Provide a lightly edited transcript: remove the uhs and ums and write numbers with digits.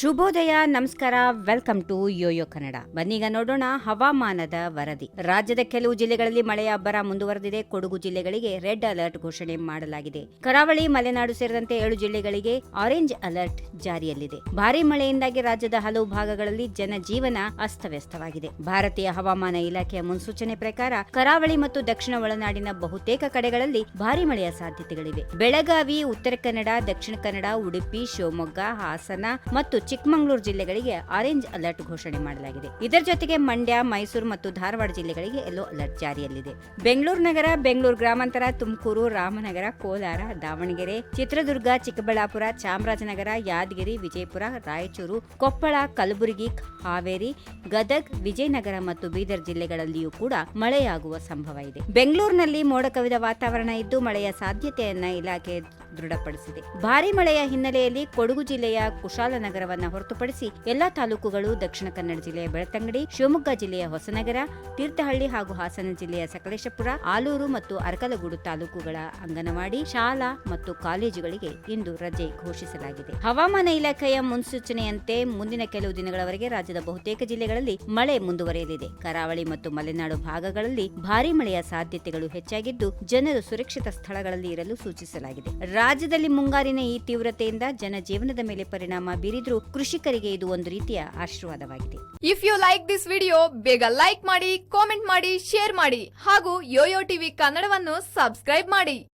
ಶುಭೋದಯ, ನಮಸ್ಕಾರ, welcome to Yoyo Kannada. ಬನ್ನೀಗ ನೋಡೋಣ ಹವಾಮಾನದ ವರದಿ. ರಾಜ್ಯದ ಕೆಲವು ಜಿಲ್ಲೆಗಳಲ್ಲಿ ಮಳೆಯ ಅಬ್ಬರ ಮುಂದುವರೆದಿದೆ. ಕೊಡಗು ಜಿಲ್ಲೆಗಳಿಗೆ ರೆಡ್ ಅಲರ್ಟ್ ಘೋಷಣೆ ಮಾಡಲಾಗಿದೆ. ಕರಾವಳಿ, ಮಲೆನಾಡು ಸೇರಿದಂತೆ 7 ಜಿಲ್ಲೆಗಳಿಗೆ ಆರೆಂಜ್ ಅಲರ್ಟ್ ಜಾರಿಯಲ್ಲಿದೆ. ಭಾರೀ ಮಳೆಯಿಂದಾಗಿ ರಾಜ್ಯದ ಹಲವು ಭಾಗಗಳಲ್ಲಿ ಜನಜೀವನ ಅಸ್ತವ್ಯಸ್ತವಾಗಿದೆ. ಭಾರತೀಯ ಹವಾಮಾನ ಇಲಾಖೆಯ ಮುನ್ಸೂಚನೆ ಪ್ರಕಾರ ಕರಾವಳಿ ಮತ್ತು ದಕ್ಷಿಣ ಒಳನಾಡಿನ ಬಹುತೇಕ ಕಡೆಗಳಲ್ಲಿ ಭಾರೀ ಮಳೆಯ ಸಾಧ್ಯತೆಗಳಿವೆ. ಬೆಳಗಾವಿ, ಉತ್ತರ ಕನ್ನಡ, ದಕ್ಷಿಣ ಕನ್ನಡ, ಉಡುಪಿ, ಶಿವಮೊಗ್ಗ, ಹಾಸನ ಮತ್ತು ಚಿಕ್ಕಮಗಳೂರು ಜಿಲ್ಲೆಗಳಿಗೆ ಆರೆಂಜ್ ಅಲರ್ಟ್ ಘೋಷಣೆ ಮಾಡಲಾಗಿದೆ. ಇದರ ಜೊತೆಗೆ ಮಂಡ್ಯ, ಮೈಸೂರು ಮತ್ತು ಧಾರವಾಡ ಜಿಲ್ಲೆಗಳಿಗೆ ಯೆಲ್ಲೋ ಅಲರ್ಟ್ ಜಾರಿಯಲ್ಲಿದೆ. ಬೆಂಗಳೂರು ನಗರ, ಬೆಂಗಳೂರು ಗ್ರಾಮಾಂತರ, ತುಮಕೂರು, ರಾಮನಗರ, ಕೋಲಾರ, ದಾವಣಗೆರೆ, ಚಿತ್ರದುರ್ಗ, ಚಿಕ್ಕಬಳ್ಳಾಪುರ, ಚಾಮರಾಜನಗರ, ಯಾದಗಿರಿ, ವಿಜಯಪುರ, ರಾಯಚೂರು, ಕೊಪ್ಪಳ, ಕಲಬುರಗಿ, ಹಾವೇರಿ, ಗದಗ್, ವಿಜಯನಗರ ಮತ್ತು ಬೀದರ್ ಜಿಲ್ಲೆಗಳಲ್ಲಿಯೂ ಕೂಡ ಮಳೆಯಾಗುವ ಸಂಭವ ಇದೆ. ಬೆಂಗಳೂರಿನಲ್ಲಿ ಮೋಡ ಕವಿದ ವಾತಾವರಣ ಇದ್ದು ಮಳೆಯ ಸಾಧ್ಯತೆಯನ್ನ ಇಲಾಖೆ ದೃಢಪಡಿಸಿದೆ. ಭಾರೀ ಮಳೆಯ ಹಿನ್ನೆಲೆಯಲ್ಲಿ ಕೊಡಗು ಜಿಲ್ಲೆಯ ಕುಶಾಲನಗರವನ್ನ ಹೊರತುಪಡಿಸಿ ಎಲ್ಲಾ ತಾಲೂಕುಗಳು, ದಕ್ಷಿಣ ಕನ್ನಡ ಜಿಲ್ಲೆಯ ಬೆಳ್ತಂಗಡಿ, ಶಿವಮೊಗ್ಗ ಜಿಲ್ಲೆಯ ಹೊಸನಗರ, ತೀರ್ಥಹಳ್ಳಿ ಹಾಗೂ ಹಾಸನ ಜಿಲ್ಲೆಯ ಸಕಲೇಶಪುರ, ಆಲೂರು ಮತ್ತು ಅರಕಲಗೂಡು ತಾಲೂಕುಗಳ ಅಂಗನವಾಡಿ, ಶಾಲಾ ಮತ್ತು ಕಾಲೇಜುಗಳಿಗೆ ಇಂದು ರಜೆ ಘೋಷಿಸಲಾಗಿದೆ. ಹವಾಮಾನ ಇಲಾಖೆಯ ಮುನ್ಸೂಚನೆಯಂತೆ ಮುಂದಿನ ಕೆಲವು ದಿನಗಳವರೆಗೆ ರಾಜ್ಯದ ಬಹುತೇಕ ಜಿಲ್ಲೆಗಳಲ್ಲಿ ಮಳೆ ಮುಂದುವರೆಯಲಿದೆ. ಕರಾವಳಿ ಮತ್ತು ಮಲೆನಾಡು ಭಾಗಗಳಲ್ಲಿ ಭಾರೀ ಮಳೆಯ ಸಾಧ್ಯತೆಗಳು ಹೆಚ್ಚಾಗಿದ್ದು ಜನರು ಸುರಕ್ಷಿತ ಸ್ಥಳಗಳಲ್ಲಿ ಇರಲು ಸೂಚಿಸಲಾಗಿದೆ. ರಾಜ್ಯದಲ್ಲಿ ಮುಂಗಾರಿನ ಈ ತೀವ್ರತೆಯಿಂದ ಜನಜೀವನದ ಮೇಲೆ ಪರಿಣಾಮ ಬೀರಿದ್ರೂ ಕೃಷಿಕರಿಗೆ ಇದು ಒಂದು ರೀತಿಯ ಆಶೀರ್ವಾದವಾಗಿದೆ. If you like this video, ಬೇಗ ಲೈಕ್ ಮಾಡಿ, ಕಾಮೆಂಟ್ ಮಾಡಿ, ಶೇರ್ ಮಾಡಿ ಹಾಗೂ ಯೋಯೋ ಟಿವಿ ಕನ್ನಡವನ್ನು ಸಬ್ಸ್ಕ್ರೈಬ್ ಮಾಡಿ.